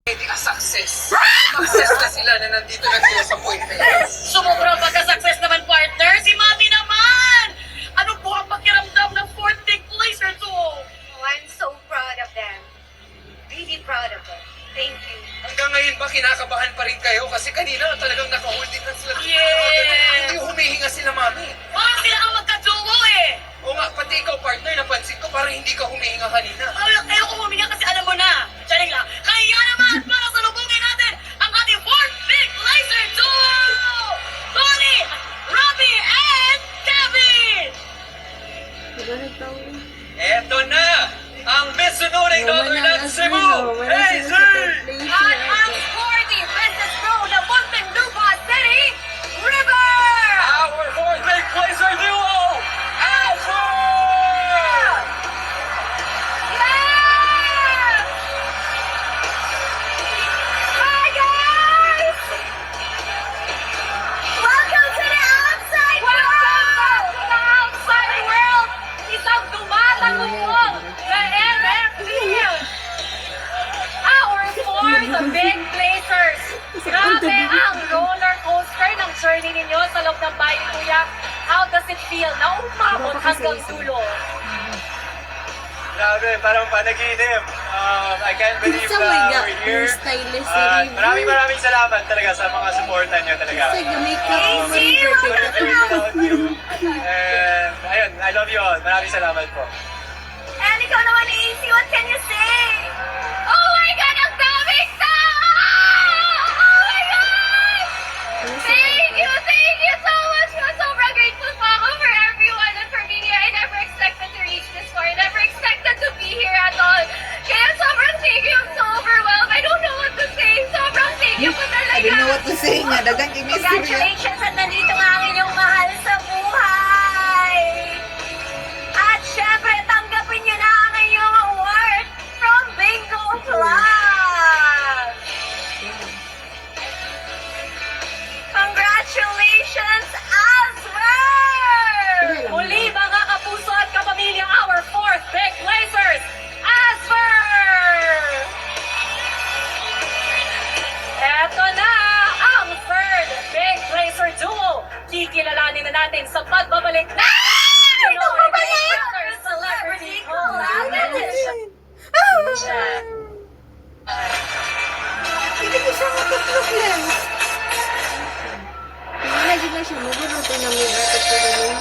Hindi ka success. Success na sila na nandito na sila sa point na yun. Sumubrang pagka-success naman, partner. Si Mami naman! Ano po ang pakiramdam ng fourth big placer to? Oh, I'm so proud of them. Really proud of them. Thank you. Hanggang ngayon ba kinakabahan pa rin kayo? Kasi kanina talagang naka-holding na sila. Yes! Hindi humihinga sila, Mami. Parang sila ang magka-duo eh! O nga, pati ikaw, partner, napansin ko parang hindi ka humihinga kanina. Ayaw ko huminga kasi alam mo na. Charing lang. Kaya naman, para salubungin natin ang ating fourth big laser duo! Tony, Robbie, and Kevin! Eto na! Ang Miss Sunuring Daughter ng Cebu! Hey, At ang sporty Princess Pro ng Muntinlupa City, River! Our fourth big placer duo! Alpha! Yes! Hi, guys! Welcome to the outside world! To the outside world! Isang tumatagong na MFPL! Our fourth big placers! Grabe ang roller coaster ng journey ninyo sa loob ng bahay ni Kuya. How does it feel na umabot hanggang dulo? Grabe, parang panaginip. I can't believe Sa may we're here. stylist Maraming salamat talaga sa mga supportan nyo talaga. Sa makeup mo rin Without you. And ayun, I love you all. Maraming salamat po. And ikaw naman, AC, what can you say? Oh my God, ang daming tao! Oh my God! Thank you so much. I'm sobrang grateful po ako for everyone and for being here. I never expected to reach this far. I never expected to be here at all. Kaya sobrang thank you. I'm so overwhelmed. I don't know what to say. Sobrang thank you po talaga. I don't know what to say nga. Dagang inistorya. Congratulations at nandito nga ang inyong mahal sa buhay. At syempre, tanggapin niyo na ang inyong award from Bingo Plus. Congratulations, Asper! Muli mga kapuso at kapamilya, our fourth big placers, Asper! Eto na ang third big placer duo. Kikilalanin na natin sa pagbabalik na Ito pa ba yan? Celebrity Collaboration. Hindi ko siya matutlog lens. Lagi na siya. Mabunutin namin ang tutulong.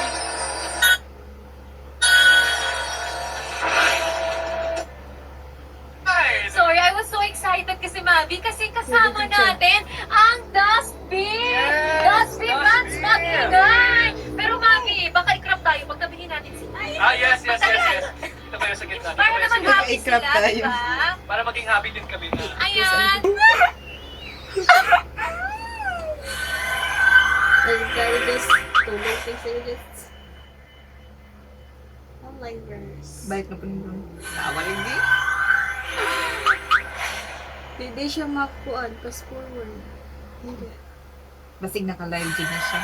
Sorry, I was so excited kasi Mavi, kasi kasama natin ang Dustbin! Dustbin Rats Magigay! Pero Mavi, baka i-crop tayo pagkabigin natin sila. Yes. Ito kayo sa gitna. Para naman happy i-crop sila, tayo. diba? Para maging happy din kami na. Ayan! Nag-just tulog just online verse. Balik na po nito. Tawa rin di. Hindi siya makuan. Pass forward. Hindi. Basig naka-live dyan na siya.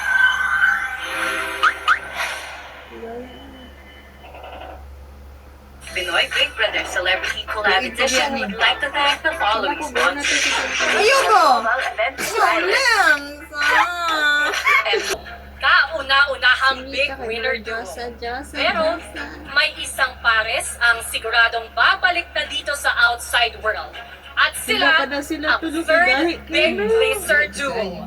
Pinoy Big Brother Celebrity Collab Edition would like to thank the following sponsors. Ayoko! Global Event Lens! and kauna-unahang big winner duo. Pero may isang pares ang siguradong babalik na dito sa outside world. At sila Hindi pa na sila ang tulog third kahit big kailan. placer duo.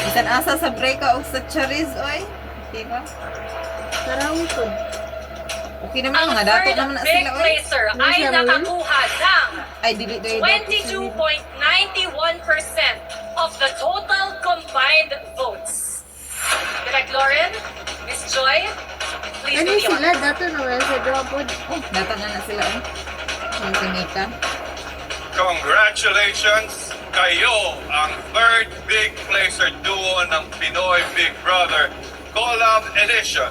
Isan asa sa break o sa charis, oy. Okay ba? Sarang ko. Okay naman, Ang mga dato third naman na big sila, oy. placer Ano ay siya, nakakuha ng Ay, dili doy. 22.91% of the total combined votes. Direct Lauren, Miss Joy, please Ano do the sila? honors. Dato na wala sa dropod. Oh, dato na sila, oy. Yung sinika. Congratulations! Kayo ang third big placer duo ng Pinoy Big Brother Collab Edition.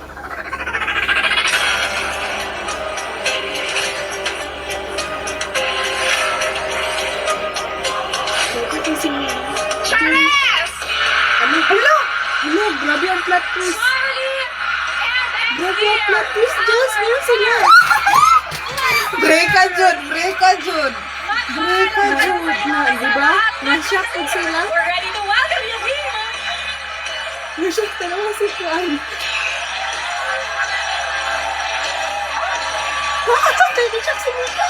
Dato ko si... Charis! Ano? Hello! Hello! Grabe ang plot twist! Charlie! And Grabe ang plot twist, Diyos! Meron sila! Breka jud, breka jud. Breka jud na, di ba? Na-shock po sila. We're ready to welcome you here! Na-shock talaga si Kuan. Na-shock si Mika.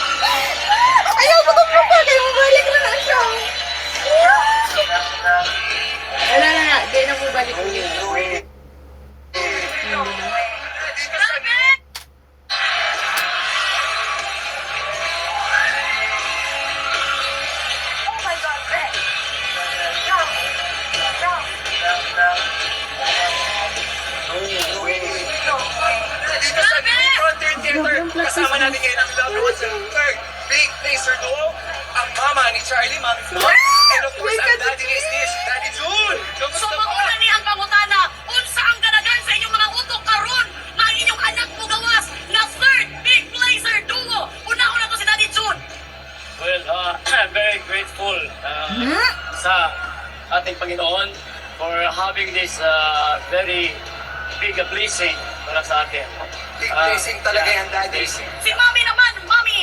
Ayaw ko to pa, kayo mabalik na na siya. Wala na, di na mo balik ulit. Oh my God, Brett. No. Dito sa Green Frontier Theater, kasama natin ngayon ang loved ones ng third big placer duo, ang mama ni Charlie, Mami Flo, and of course, ang daddy ni Stitch, Daddy June. So Kamusta po? manguna ni ang pangutana, unsa ang ganagan sa inyong mga utok karon na ang inyong anak mo gawas na third big placer duo. Una-una ko si Daddy June. Well, I'm very grateful sa ating Panginoon for having this very big blessing para sa akin. Big blessing talaga yan, Daddy. Blessing. Si Mami naman, Mami.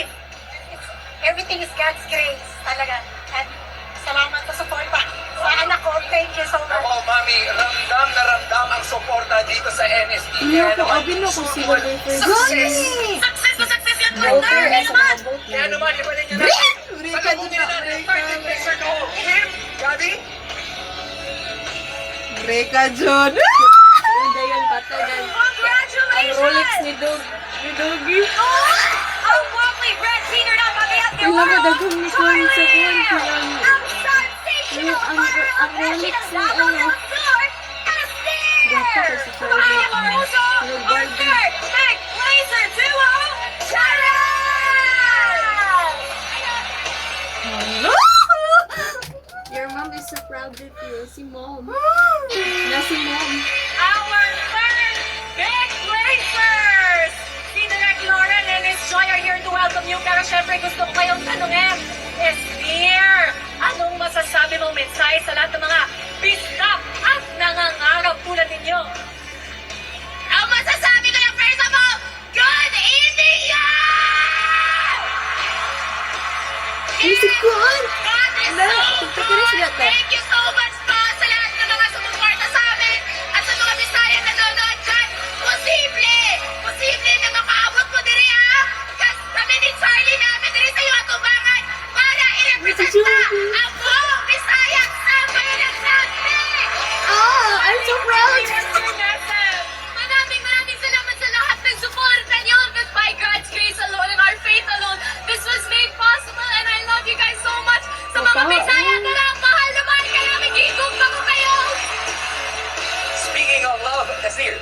Everything is God's grace, talaga. At salamat sa suporta sa anak ko. Thank you so much. Ako, Mami, ramdam na ramdam ang suporta dito sa NSP. Iya ko, abin ako sila may first. Success! Success na success yan, Voter, partner. eh, sa naman. mga vote Kaya na. naman, ibalin niyo na. Breka jud na, breka. Placer duo, Kim, Gabi. Breka jud. Yung dayan patay dan. Ang Congratulations! Rolex ni Doggy. Ang Walkley Brett Senior na pagayat ni Alam mo, Wow! dagang ni Kuan sa Kuan. Ang sensational Ang partner Rolex of ni the ano. Gata ko si Charlie. Ay, Maruso! Yung Our Barbie. third big blazer duo, Charles! Your mom is so proud of you. Si Mom. Na si Mom. Our third big blazers! Si Direk Lauren and Miss Joy are here to welcome you. Pero syempre gusto ko kayong tanungin, is dear, anong masasabi mong mensahe sa lahat ng mga pista at nangangarap tulad ninyo? Ang masasabi ko lang first of all, good evening, y'all! Ay, si Kuan. God is Ala, so tagtakiris good! nga ta. Thank you so much po sa lahat ng mga sumuporta sa amin at sa mga Bisaya na nanonood dyan. Posible na makaabot mo diri kasi kami ni Charlie namin diri sa iyo atubangan para i-represent na ang buong Bisaya sa bayan natin! Oh, I'm so proud. Maraming salamat sa lahat ng suporta niyo. But by God's grace alone and our faith alone, this was made possible and I love you guys so much. Sa mga Papa, Bisaya na lang, mahal na mahal ka namin. Gigong pa ko kayo. Speaking of love, Nasir.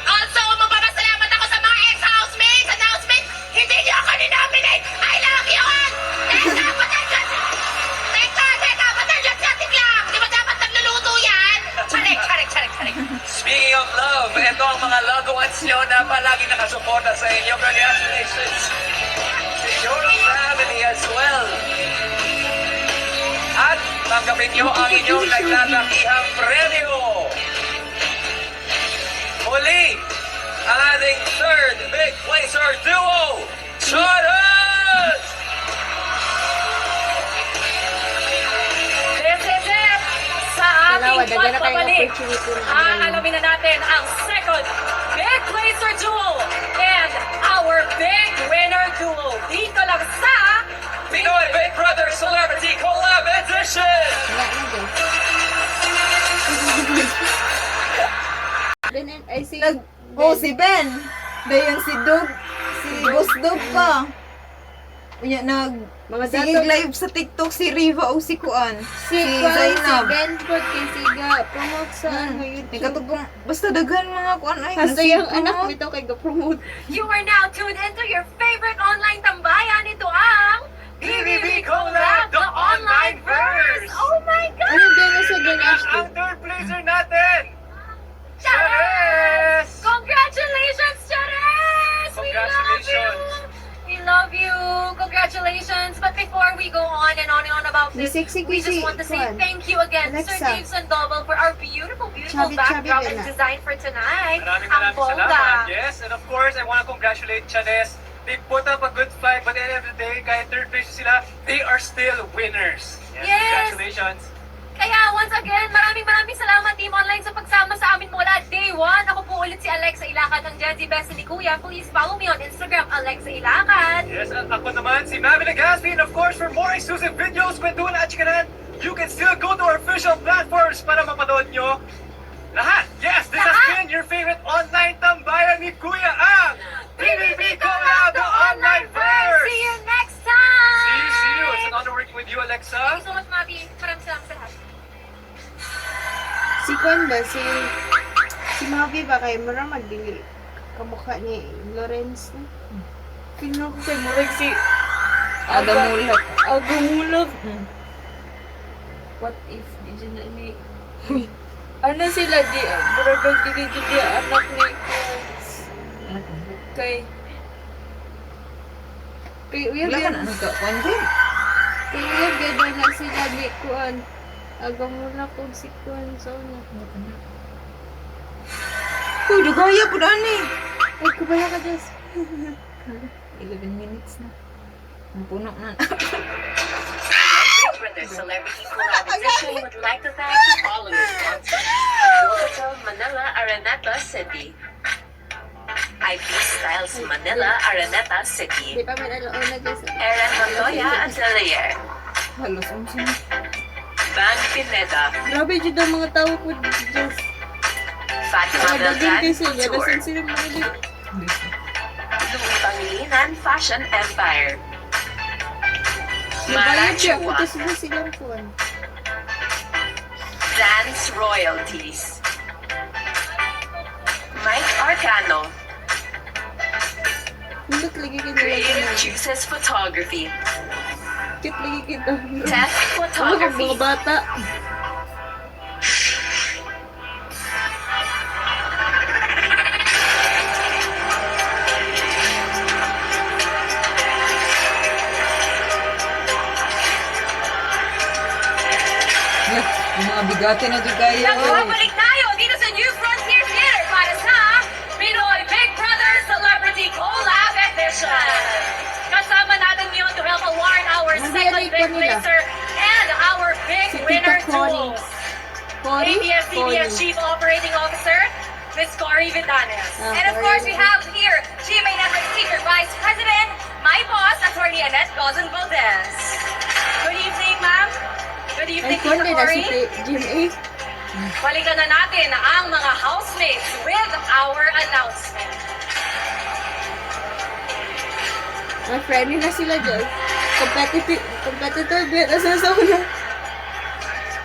Also, magpapasalamat ako sa mga ex-housemates and housemates. Hindi niyo ako ninominate. I love you all. Teka, patandyan. Patandyan sa ating lang. Di ba dapat nagluluto yan? Charik. Speaking of love, ito ang mga loved ones nyo na palagi nakasuporta sa inyo. Congratulations to your family as well. At tanggapin nyo ang inyong naglalakihang premyo. Muli, ang ating third big placer duo, Charles! This is it! Sa Dalawa, ating daghan na tayong pagbabalik, opportunity na alamin na natin ang second big placer duo and our big winner duo. Dito lang sa Pinoy Big Brother Celebrity Collab Edition! Wala na din. Ben, I see. Si Ben. Dayon si Dog. Si Boss Dog pa. Unya Mga sige dato. live sa TikTok si Riva o si Kuan. Si Kuan, si Zainab. Ben po, kay Siga. Promote sa ano, May YouTube. katugong, basta daghan mga Kuan ay. Hasta yung nasi- anak mo ito kay ga-promote. You are now tuned into your favorite online tambayan. Ito ang PBB Collab, the online verse! Oh my God! Ano din na sa Ben Ashton? Ang third placer natin! Charis! Congratulations, Charis! We love Congratulations. you! We love you! Congratulations! But before we go on and on and on about this, Busy Sexy We just want to say thank you again, Sir Alexa. Dave Sandoval, for our beautiful Chubby, backdrop chubby and ka na. design for tonight. Maraming Ang salamat. bongga. Yes, and of course, I want to congratulate Chanes. They put up a good fight, but at the end of the day, kahit third place sila, they are still winners. Yes. Congratulations. Kaya once again, maraming salamat Team Online sa pagsama sa amin mula day 1. Ako po ulit si Alexa Ilacan ng Gen Z Best ni Kuya. Please follow me on Instagram, Alexa Ilacan. Yes, at ako naman si Mami Legaspi, and of course, for more exclusive videos, kwentuhan at chikanan, you can still go to our official platforms para mapanood nyo lahat. Yes, this has been your favorite online tambayan ni Kuya ang PBB Collab, the online verse. See you next time! See you. It's an honor working with you, Alexa. Thank you so much, Mabi. Maraming salamat sa lahat. Si Kwan ba? Si Mavi ba kayo? Marang magdili. Kamukha ni Lawrence na. Tingnan ko kay Murag si Agamulak. Agumulog. What if di dyan na ni... Ano sila di? Murag magdili dyan di anak ni Kwan. Kay Uyab Wala ka yan. na nagkakuan din. Kay Uyab yan na sila ni Kwan. Agumulak kung si Kwan. So na. Uy, dugaya po dani. Ay, kubaya ka Diyos. 11 minutes na. Ang puno na. Big Brother Celebrity Collab Edition would like to thank the following sponsors: Hotel Manila Araneta City, IP Styles Manila Araneta Di City, pa may alaon na Diyos. Eren Montoya Atelier, Halos ang Van Pineda, Grabe dyan ang mga tao po Diyos. Fatima Mga daging Beltran kasi niya. Couture, Nasaan sila mga dito? Louis Pangilinan Fashion Empire, Nabayad siya. Malachua, Puto sila silang Kwan. Dance Royalties, Mike Arcano, Hulot lagi ka nila. Creative Juices Photography, Kit lagi kita. Test Ano ka Photography, mga bata? Yung mga bigate na dugaya. Nagbabalik tayo dito sa New Frontier Theater para sa Pinoy Big Brother Celebrity Collab Edition. Kasama natin ngayon to help award our second Nandito big nila. placer and our big Si winner Tita Connie. duos. Cory? ABS-CBN Chief Operating Officer, Ms. Cory Vidanes. Ah, And of Cory course, we Vidanes. have here GMA Network Senior Vice President, my boss, Attorney Annette Gozon Valdez. Good evening, ma'am. Good Ay, evening, Kwan Tita din na si Cory. Jim A. Balikan na natin ang mga housemates with our announcement. Mga friendly na sila dyan. Competitor ba? Nasa sa una.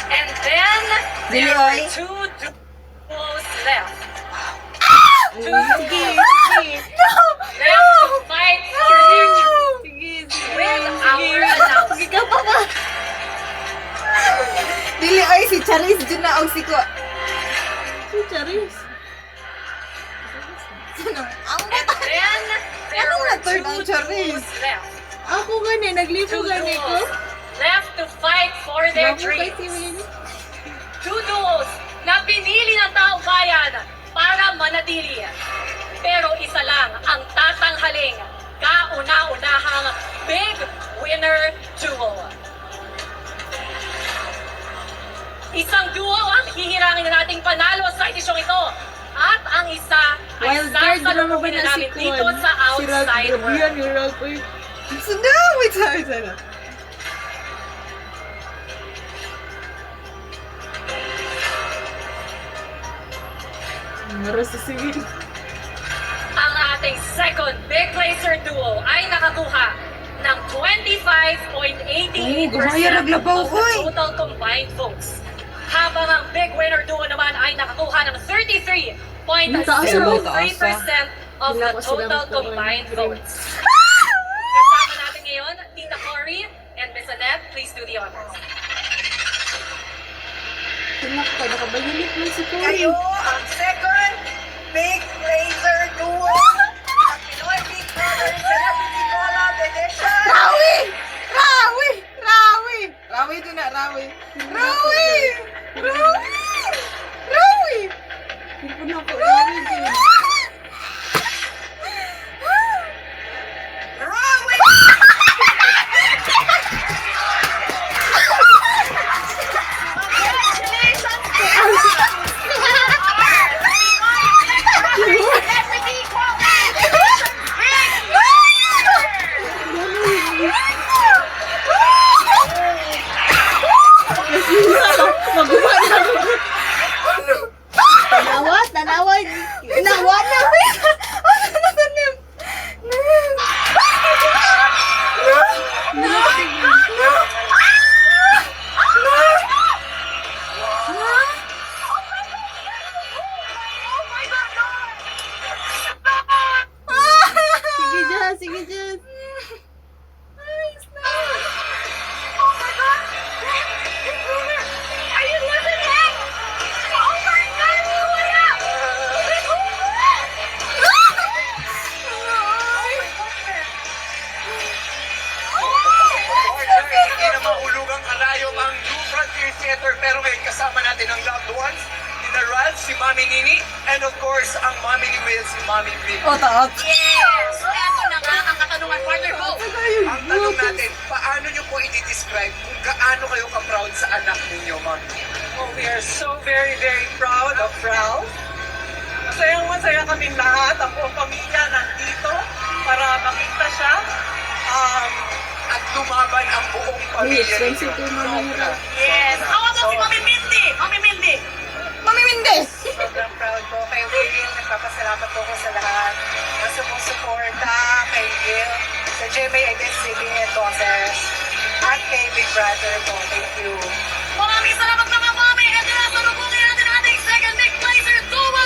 And then, Dili, there are oy. two duos left. Sige, sige. Left to fight for their truth Sige, with our announcement. Sige ka pa ba? Dili ay si Charis dyan na og si ko. Si Charis. Ang And then, there Ano were na third two ang Charis? duos left. Ako gani, naglipo Two gani ko. duos left to fight for their Grabe kay dreams. si Winnie. Two duos na pinili ng taong bayan para manatili. Pero isa lang ang tatanghaling kauna-unahang big winner duo. Isang duo ang hihirangin na nating panalo sa edisyong ito. At ang isa ay Wild card na naman ba sasalubungin na na si namin dito Kwan? sa Si Rag, outside grabe yan, world. yung Rag. Uy. Sundo! Wait, sorry. Maras sa sige. Ang ating second big placer duo ay nakakuha ng 25.88% gumaya naglabaw, of the hoy. total combined votes. Habang ang big winner duo naman ay nakakuha ng 33.03% of the Wala ko silang total tuon. combined votes. Kasama natin ngayon, Tita Cory and Miss Annette. Please do the honors. Tinak ka, nakabayilit mo si Cory. Kayo ang second Big Blazer Duo ng Pinoy Big Brother Celebrity Collab Edition. Rawi! Rawi! Rawi! Rawi Rawi, ito na, Rawi. Rawi! Rawi! Rawi! Hindi po na ako Rawi din. Magawa na ako. Tanawa, tanawa. Inawa na. Ano na tanim? Sige dyan, sige dyan. Are you listening? Oh my God, wala! Hindi na mahulugang kalayom ang New Frontier Theater, pero ngayon kasama natin ang loved ones ni Ralph, si Mami Nini, and of course, ang Mami ni Will, si Mami Vic. O, taot. Yes! Eto na nga ang katanungan, partner ko. Ang tanong natin, paano nyo po i-describe kung gaano kayo ka-proud sa anak ninyo, Mami? Oh, we are so very, very proud of Ralph. Masayang-masaya kaming lahat. Ang buong pamilya nandito para makita siya. At lumaban ang buong pamilya ninyo. sensitive naman yun. Yes! Awa mo si Mami Mindy! Mami Mindy! Mami Mindes! Sobrang proud ko kay Will. Nagpapasalamat po ko sa lahat na sumusuporta kay Will, sa GMA Identity Entonces, at kay Big Brother po. Thank you. Maraming salamat mga mami! Ito na salubungin natin ang ating second big placer duo!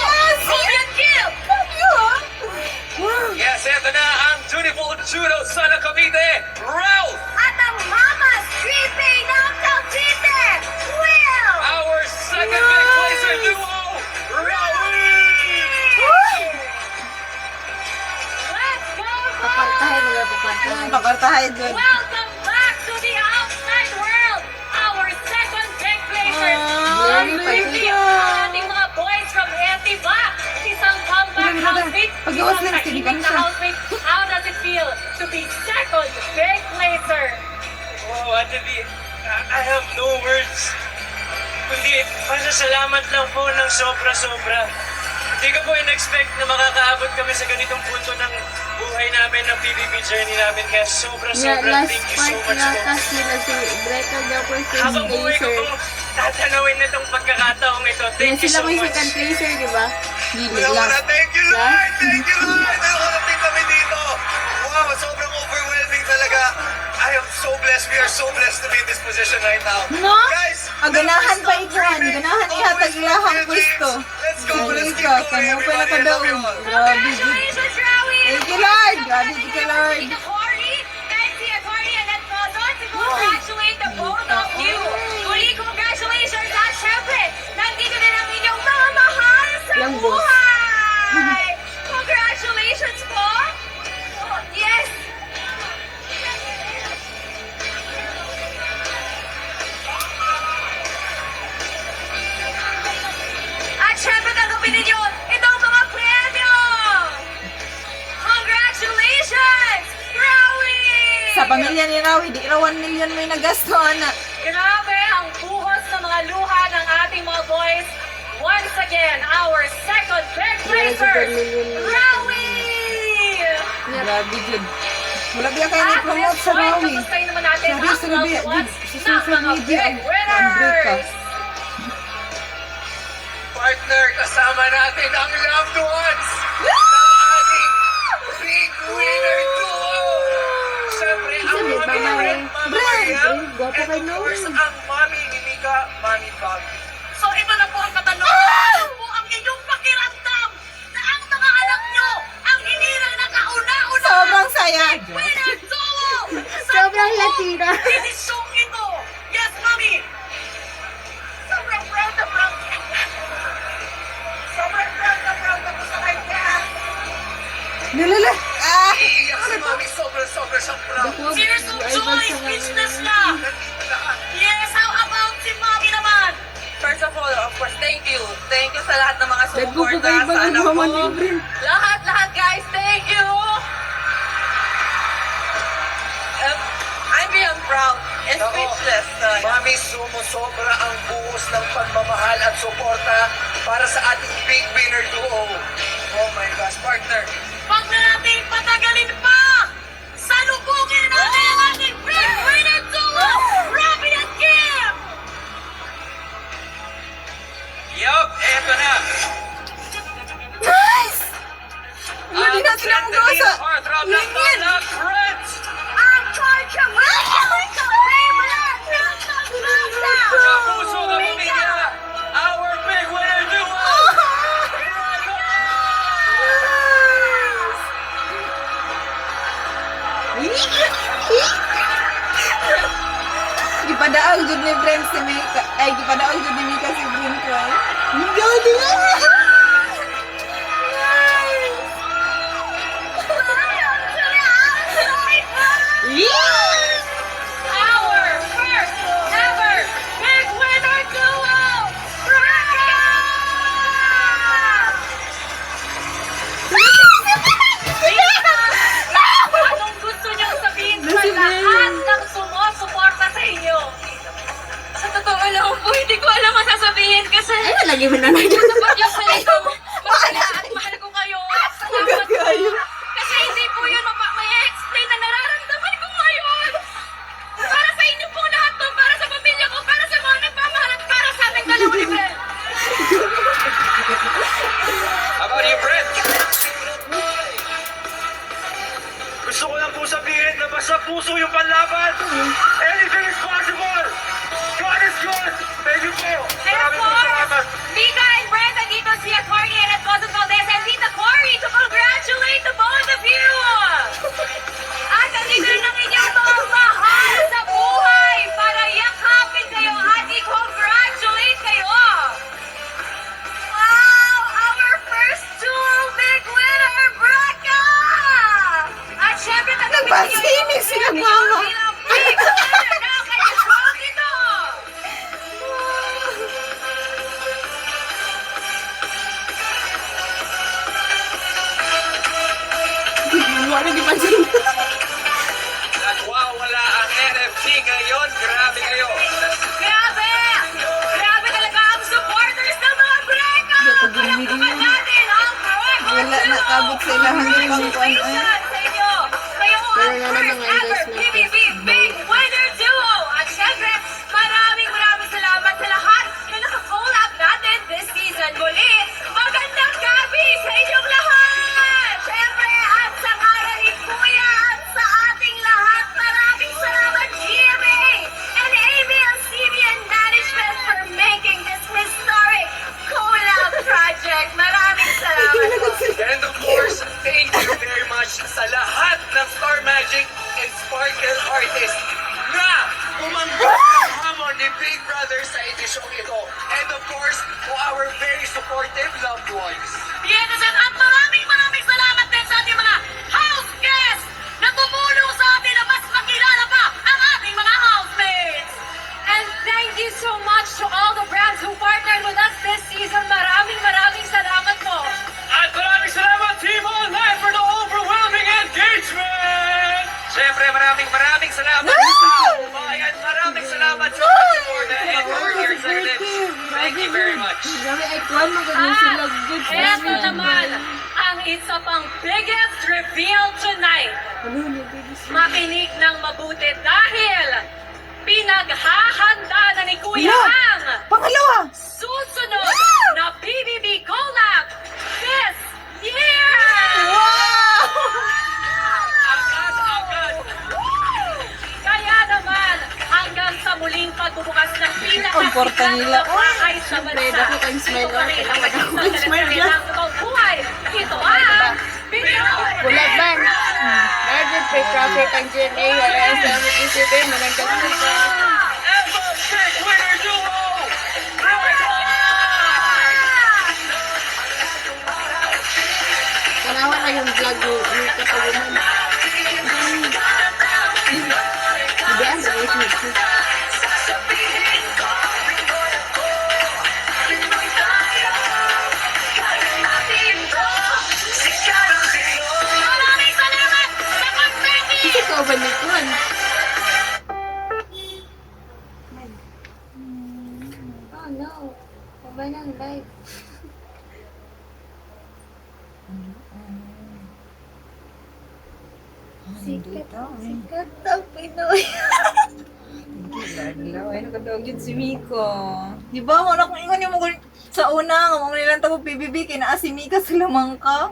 Ruby and Gil! Yes, eto na ang Tuniful Judo son ng Cavite, Ralph! At ang Mama's Creepy ng Cavite, Will! Our second big placer duo, Rawi! Let's go, Papartahay, mga papartahay. Papartahay doon. Welcome back to the outside world! Our second big placer! Very Ruby paikot. ang ating mga boys from Etiba! Isang comeback housemate! Pag-iwas Isang lang, sige, tahimik na siya. housemate! How does it feel to be second big placer? Oh, Ate B, I have no words. Kundi, pasasalamat lang po ng sobra-sobra. Hindi ko po in-expect na makakaabot kami sa ganitong punto ng buhay namin, ng PBB journey namin. Kaya Yeah, sobra-sobra, last thank you so part much na po. kasi na si Breta daw po si Habang buhay ko Glazer. po, tatanawin na itong pagkakataong ito. Yeah, Thank you sila so po yung much. second placer, di ba? Gili Wala lang. na, thank you Lord! Thank you Lord! Nakarating kami dito! Wow, sobrang overwhelming talaga. I am so blessed. We are so blessed to be in this position right now. No? Guys, Ganahan pa let's ikuan. dreaming. Ganahan Always ihatag ilahang love your pwesto. dreams. Let's go. Sige Let's keep ka, going, kanya pa everybody. I love nakadaon. you all. Grabe, Gid. Congratulations, Rawi! Thank you, Lord. Grabe, thank you, Lord. Ika Cory, and si Atty. Annette Cozon to congratulate the both of you. Muli, congratulations at syempre, nandito din ang inyong mga mahal sa Yung boss. buhay. Congratulations po. Oh, yes. At syempre, tanggapin ninyo itong mga premyo. Congratulations, Rawi! Sa pamilya ni Rawi, di raw 1 million may nagasto, anak. Grabe ang buhos ng mga luha ng ating mga boys. Once again, our second big placer, Rawi! Grabe, Gid. Wala biya kayo At ni-promote this sa point, Rawi. kamustahin naman natin Sabi ang sa Rawi, loved ones Gid, sa ng social mga media, big ang break ka. winners. Partner, kasama natin ang loved ones na ating big winner duo. Siyempre, ang Sabi, mami ni Mama, Red, Mama Brad, Mariam, gwapo and kay of Noe. course, ang mami ni Mika, Mami Bob. So ito na po ang katanungan. Ano po ang inyong pakiramdam na ang mga anak nyo ang hinirang na kauna-una Sobrang saya. winner duo sa Sobrang buong Latina. edisyong ito. Yes, Mami! Sobrang proud na proud. Sobrang proud na proud ako sa kanya. Nalala. Ah! Iiyak si Mami, sobrang siyang proud. Dakuha, Tears of ay, joy, bansa nga speechless nila. na. Nandito lahat. Yes, sa lahat ng mga sumuporta sa anak ko. Lahat guys, thank you! I'm beyond proud and speechless. Mami, sumusobra ang buhos ng pagmamahal at suporta para sa ating big winner duo. Oh my gosh, partner. Huwag na natin patagalin pa! Salubungin natin ang ating big winner duo, Robby at Kim! Yup, eto na. Nice! Hindi na sila Ang magkasa. heartthrob ng mga friends. Ang torcha mo! Sa puso ng pamilya, our big winner duo. Gipadaog jud ni Brent si Mika. Ay, gipadaog jud ni Mika si Brent ko. Gadi na! Our first ever big winner duo, Braga! Anong gusto niyong sabihin sa lahat ng sumusuporta sa inyo? Sa totoo lang po, hindi ko alam ang sasabihin kasi Ay, lagi mo na nanay. dapat yung salita mo. Masaya at mahal ko kayo. Salamat po. Kayo. Kasi hindi po yun may explain na nararamdaman ko ngayon. Para sa inyo po lahat to, para sa pamilya ko, para sa mga nagmamahal at para sa aming dalawa ni Bel. How about you, Brent? Gusto ko lang po sabihin na basta puso yung panlaban. Anything is possible. God is good. Thank you po. And of Maraming po salamat. course, Mika and Brent, nandito si Atty. and Edmondo Valdez and Tita Cory to congratulate the both of you! At nandito rin ang inyong mga mahal sa buhay para yakapin kayo at i-congratulate kayo! Wow! Our first dual big winner, Braga! At syempre, Nagpasinig sila, mama. big winner na kayo strong ito! Wala di pansin. Nagwawala ang NFT ngayon. Grabe kayo. Grabe! Grabe talaga ang supporters ng mga Braga! Palakpakan natin ang Braga Wala na kabot sila hanggang pangkuan. sa inyo! Kayo ang first ever PBB Big Winner Duo! At syempre, maraming salamat sa lahat na nakakolab natin this season. Muli, magandang gabi sa inyong lahat! Syempre, at sa ngalan ni Kuya at sa ating lahat, maraming salamat GMA and ABS-CBN Management for making this historic collab project. Maraming salamat po. And of course, thank you very much sa lahat ng Star Magic and Sparkle artists na umanggap ng hamon ni Big Brother sa edisyong ito. And of course, to our very supportive loved ones. Yes, at maraming salamat din sa ating mga house guests na tumulong sa atin na mas makilala pa ang ating mga housemates. And thank you so much to all the brands who partnered with us this season. Maraming salamat po. At maraming salamat, Team Online, for the overwhelming engagement! Siyempre, maraming salamat sa bayan. Maraming salamat sa support and for your executives. Thank you very much. Grabe, ay kuhan mo ganun sila. Good Eto naman ang isa pang biggest reveal tonight. Makinig ng mabuti dahil pinaghahanda na ni Kuya ang Pangalawa! susunod na PBB collab this year! Agad! Kaya naman, hanggang sa muling pagbubukas ng Ang porta nila. bahay sa Siyempre, bansa, dako kang smile, ito pa rin ang dako kang maging smile sa dyan. ng totoong buhay. Ito ang Pinoy! Bulag man. Naging pre-traffic ang GMA. Wala sa isipin. Managkas na sa... Ever Big Winner Duo! Kanawa na yung vlog ko. Yung kapaguman. Hindi ang sa no. Baba ng live. Sikat ang Pinoy. Laglaw. Ay, nakadawagin si Miko. Di ba, mo na kung ingon yung mga sa una, nga mga nilang tabo PBB, kinaasi Mika sa lamangka.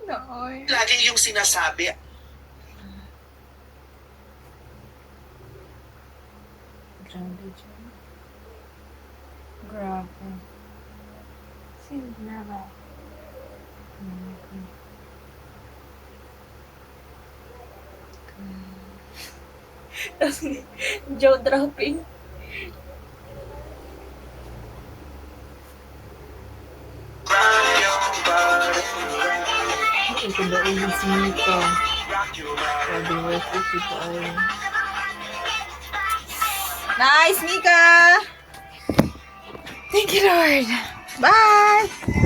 Naoy. Laging yung sinasabi, Grabe dyan. Grabe. Sino na ba? Tapos, jaw dropping. Ito ba ulit si Miko? Sabi worth it ito ay. Nice, Mika! Thank you, Lord! Bye!